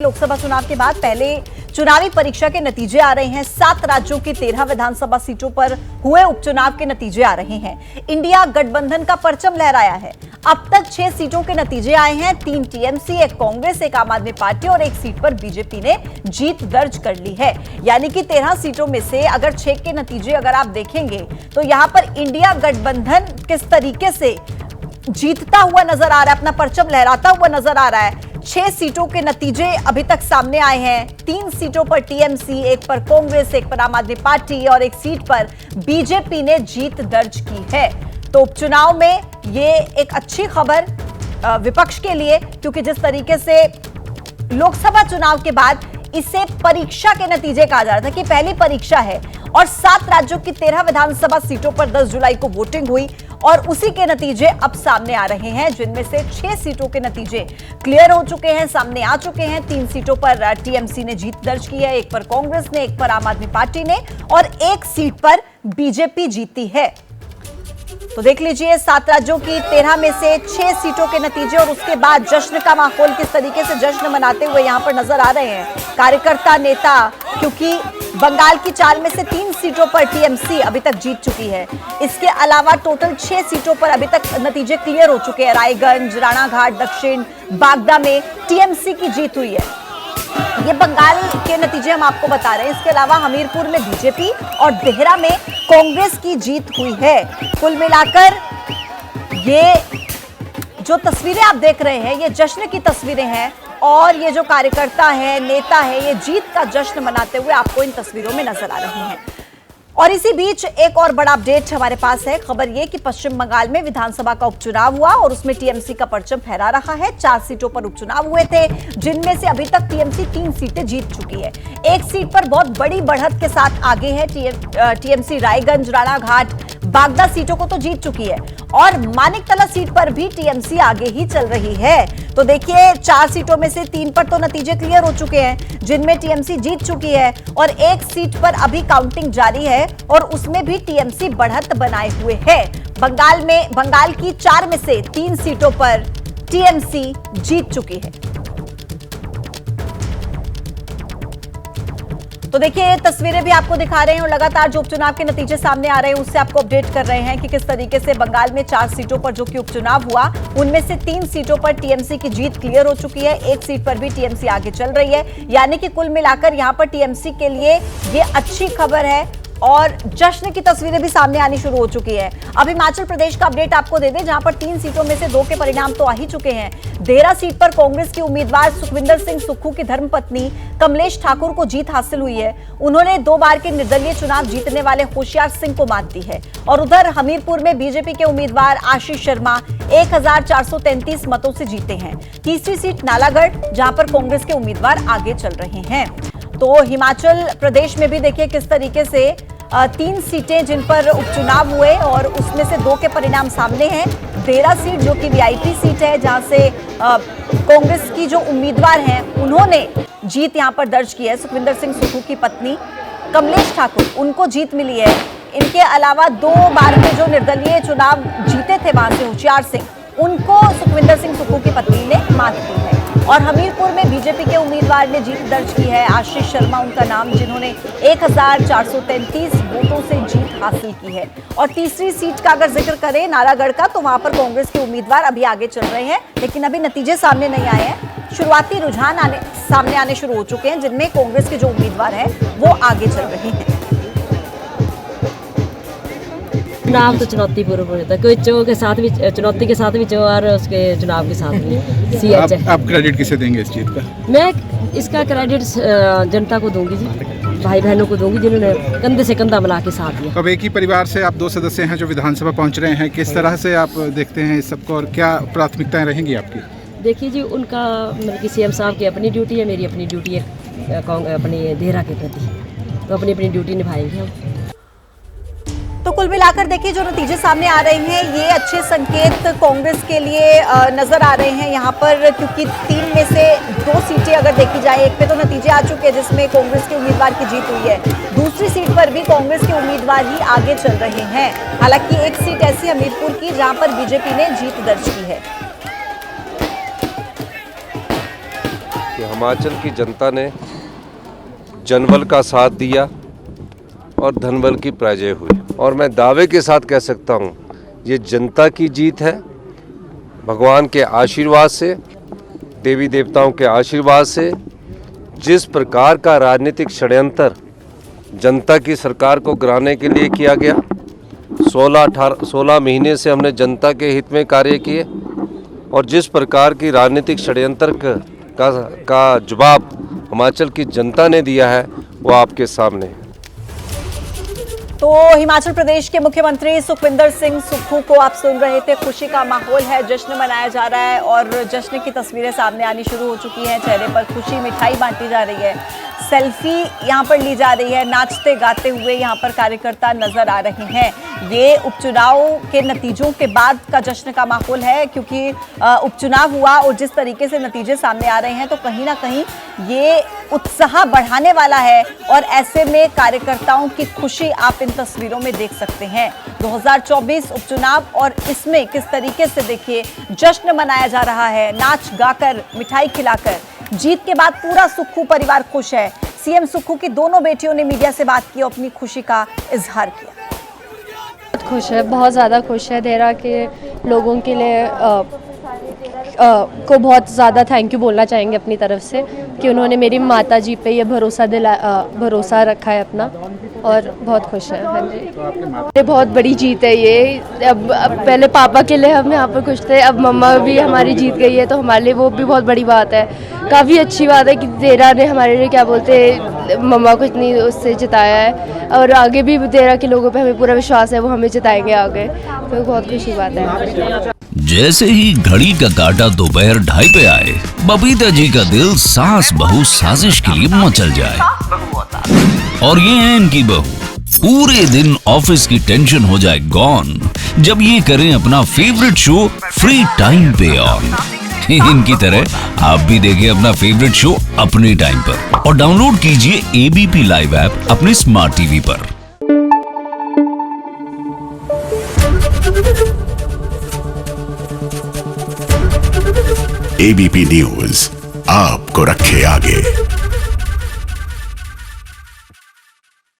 लोकसभा चुनाव के बाद पहले चुनावी परीक्षा के नतीजे आ रहे हैं। 7 राज्यों की 13 विधानसभा सीटों पर हुए उपचुनाव के नतीजे आ रहे हैं। इंडिया गठबंधन का परचम लहराया है। अब तक 6 सीटों के नतीजे आए हैं। 3 टीएमसी, 1 कांग्रेस, 1 आम आदमी पार्टी और 1 सीट पर बीजेपी ने जीत दर्ज कर ली है। यानी कि 13 सीटों में से अगर 6 के नतीजे अगर आप देखेंगे तो यहां पर इंडिया गठबंधन किस तरीके से जीतता हुआ नजर आ रहा है, अपना परचम लहराता हुआ नजर आ रहा है। 6 सीटों के नतीजे अभी तक सामने आए हैं। 3 सीटों पर टीएमसी, 1 पर कांग्रेस, 1 पर आम आदमी पार्टी और 1 सीट पर बीजेपी ने जीत दर्ज की है। तो उपचुनाव में ये एक अच्छी खबर विपक्ष के लिए, क्योंकि जिस तरीके से लोकसभा चुनाव के बाद इसे परीक्षा के नतीजे कहा जा रहा था कि पहली परीक्षा है और 7 राज्यों की 13 विधानसभा सीटों पर 10 जुलाई को वोटिंग हुई और उसी के नतीजे अब सामने आ रहे हैं, जिनमें से 6 सीटों के नतीजे क्लियर हो चुके हैं, सामने आ चुके हैं। 3 सीटों पर टीएमसी ने जीत दर्ज की है, 1 पर कांग्रेस ने, 1 पर आम आदमी पार्टी ने और 1 सीट पर बीजेपी जीती है। तो देख लीजिए 7 राज्यों की 13 में से 6 सीटों के नतीजे और उसके बाद जश्न का माहौल किस तरीके से जश्न मनाते हुए यहां पर नजर आ रहे हैं कार्यकर्ता, नेता, क्योंकि बंगाल की चाल में से 3 सीटों पर टीएमसी अभी तक जीत चुकी है। इसके अलावा टोटल 6 सीटों पर अभी तक नतीजे क्लियर हो चुके हैं। रायगंज, राणाघाट, दक्षिण, बागदा में टीएमसी की जीत हुई है। ये बंगाल के नतीजे हम आपको बता रहे हैं। इसके अलावा हमीरपुर में बीजेपी और देहरा में कांग्रेस की जीत हुई है। कुल मिलाकर ये जो तस्वीरें आप देख रहे हैं, ये जश्न की तस्वीरें हैं और ये जो कार्यकर्ता है, नेता है, ये जीत का जश्न मनाते हुए आपको इन तस्वीरों में नजर आ रहे हैं। और इसी बीच एक और बड़ा अपडेट हमारे पास है। खबर ये कि पश्चिम बंगाल में विधानसभा का उपचुनाव हुआ और उसमें टीएमसी का परचम फहरा रहा है। 4 सीटों पर उपचुनाव हुए थे, जिनमें से अभी तक टीएमसी 3 सीटें जीत चुकी है। 1 सीट पर बहुत बड़ी बढ़त के साथ आगे है टीएमसी। रायगंज, राणाघाट, बागदा सीटों को तो जीत चुकी है और मानिकतला सीट पर भी टीएमसी आगे ही चल रही है। तो देखिए 4 सीटों में से 3 पर तो नतीजे क्लियर हो चुके हैं, जिनमें टीएमसी जीत चुकी है और 1 सीट पर अभी काउंटिंग जारी है और उसमें भी टीएमसी बढ़त बनाए हुए है। बंगाल की 4 में से 3 सीटों पर टीएमसी जीत चुकी है। तो देखिए तस्वीरें भी आपको दिखा रहे हैं और लगातार जो उपचुनाव के नतीजे सामने आ रहे हैं उससे आपको अपडेट कर रहे हैं कि किस तरीके से बंगाल में 4 सीटों पर जो कि उपचुनाव हुआ, उनमें से 3 सीटों पर टीएमसी की जीत क्लियर हो चुकी है। 1 सीट पर भी टीएमसी आगे चल रही है। यानी कि कुल मिलाकर यहां पर टीएमसी के लिए ये अच्छी खबर है और जश्न की तस्वीरें भी सामने आनी शुरू हो चुकी है। अब हिमाचल प्रदेश का अपडेट आपको दे दें, जहां पर 3 सीटों में से 2 के परिणाम तो आ ही चुके हैं। देहरा सीट पर कांग्रेस की उम्मीदवार सुखविंदर सिंह सुक्खू की धर्मपत्नी कमलेश ठाकुर को जीत हासिल हुई है। उन्होंने 2 बार के निर्दलीय चुनाव जीतने वाले होशियार सिंह को मात दी है। और उधर हमीरपुर में बीजेपी के उम्मीदवार आशीष शर्मा 1433 मतों से जीते हैं। तीसरी सीट नालागढ़, जहां पर कांग्रेस के उम्मीदवार आगे चल रहे हैं। तो हिमाचल प्रदेश में भी देखिए किस तरीके से 3 सीटें जिन पर उपचुनाव हुए और उसमें से 2 के परिणाम सामने हैं। देहरा सीट जो कि वीआईपी सीट है, जहां से कांग्रेस की जो उम्मीदवार हैं उन्होंने जीत यहां पर दर्ज की है। सुखविंदर सिंह सुक्खू की पत्नी कमलेश ठाकुर, उनको जीत मिली है। इनके अलावा 2 बार के जो निर्दलीय चुनाव जीते थे वहां से होशियार सिंह, उनको सुखविंदर सिंह सुक्खू की पत्नी ने मात दी है। और हमीरपुर में बीजेपी के उम्मीदवार ने जीत दर्ज की है। आशीष शर्मा उनका नाम, जिन्होंने 1433 वोटों से जीत हासिल की है। और तीसरी सीट का अगर जिक्र करें नालागढ़ का, तो वहां पर कांग्रेस के उम्मीदवार अभी आगे चल रहे हैं, लेकिन अभी नतीजे सामने नहीं आए हैं। शुरुआती रुझान सामने आने शुरू हो चुके हैं, जिनमें कांग्रेस के जो उम्मीदवार हैं वो आगे चल रहे हैं। चुनाव तो चुनौतीपूर्ण होता है, कोई चुनौती के साथ भी और उसके चुनाव के साथ भी। आप क्रेडिट किसे देंगे इस चीज का? मैं इसका क्रेडिट जनता को दूंगी जी, भाई बहनों को दूंगी, जिन्होंने कंधे से कंधा मिला के साथ दिया। अब एक ही परिवार से आप 2 सदस्य हैं जो विधानसभा पहुंच रहे हैं, किस तरह से आप देखते हैं इस सबको और क्या प्राथमिकताएं रहेंगी आपकी? देखिए जी, उनका मतलब कि सीएम साहब की अपनी ड्यूटी है, मेरी अपनी ड्यूटी है अपनी देहरा के प्रति, तो अपनी अपनी ड्यूटी निभाएंगे हम। तो कुल मिलाकर देखिए जो नतीजे सामने आ रहे हैं ये अच्छे संकेत कांग्रेस के लिए नजर आ रहे हैं यहाँ पर, क्योंकि 3 में से 2 सीटें अगर देखी जाए, 1 पे तो नतीजे आ चुके हैं जिसमें कांग्रेस के उम्मीदवार की जीत हुई है। दूसरी सीट पर भी कांग्रेस के उम्मीदवार ही आगे चल रहे हैं। हालांकि 1 सीट ऐसी हमीरपुर की जहां पर बीजेपी ने जीत दर्ज की है। हिमाचल की जनता ने जनबल का साथ दिया और धनबल की पराजय हुई। और मैं दावे के साथ कह सकता हूँ ये जनता की जीत है, भगवान के आशीर्वाद से, देवी देवताओं के आशीर्वाद से। जिस प्रकार का राजनीतिक षड्यंत्र जनता की सरकार को गिराने के लिए किया गया, 16 महीने से हमने जनता के हित में कार्य किए और जिस प्रकार की राजनीतिक षड्यंत्र का जवाब हिमाचल की जनता ने दिया है वो आपके सामने है। तो हिमाचल प्रदेश के मुख्यमंत्री सुखविंदर सिंह सुक्खू को आप सुन रहे थे। खुशी का माहौल है, जश्न मनाया जा रहा है और जश्न की तस्वीरें सामने आनी शुरू हो चुकी हैं। चेहरे पर खुशी, मिठाई बांटी जा रही है, सेल्फी यहाँ पर ली जा रही है, नाचते गाते हुए यहाँ पर कार्यकर्ता नजर आ रहे हैं। ये उपचुनाव के नतीजों के बाद का जश्न का माहौल है, क्योंकि उपचुनाव हुआ और जिस तरीके से नतीजे सामने आ रहे हैं तो कहीं ना कहीं ये उत्साह बढ़ाने वाला है। और ऐसे में कार्यकर्ताओं की खुशी आप इन तस्वीरों में देख सकते हैं। 2024 उपचुनाव और इसमें किस तरीके से देखिए जश्न मनाया जा रहा है, नाच गाकर, मिठाई खिलाकर। जीत के बाद पूरा सुक्खू परिवार खुश है। सीएम सुक्खू की दोनों बेटियों ने मीडिया से बात की और अपनी खुशी का इजहार किया। खुश है, बहुत ज़्यादा खुश है। देहरा के लोगों के लिए को बहुत ज़्यादा थैंक यू बोलना चाहेंगे अपनी तरफ से कि उन्होंने मेरी माता जी पे ये भरोसा रखा है अपना, और बहुत खुश है। हाँ जी, ये बहुत बड़ी जीत है ये। अब पहले पापा के लिए हम यहाँ पर खुश थे, अब मम्मा भी हमारी जीत गई है तो हमारे लिए वो भी बहुत बड़ी बात है। काफ़ी अच्छी बात है कि देहरा ने हमारे लिए क्या बोलते मम्मा को इतनी उससे जिताया है, और आगे भी देहरा के लोगों पे हमें पूरा विश्वास है वो हमें जिताएंगे आगे, तो बहुत खुशी बात है। जैसे ही घड़ी का काटा दोपहर 2:30 पे आए, बबीता जी का दिल सास बहू साजिश के लिए मचल जाए। और ये है इनकी बहू, पूरे दिन ऑफिस की टेंशन हो जाए गॉन जब ये करें अपना फेवरेट शो फ्री टाइम पे ऑन। इनकी तरह आप भी देखिए अपना फेवरेट शो अपने टाइम पर और डाउनलोड कीजिए ABP लाइव ऐप अपने स्मार्ट टीवी पर। ABP न्यूज आपको रखे आगे।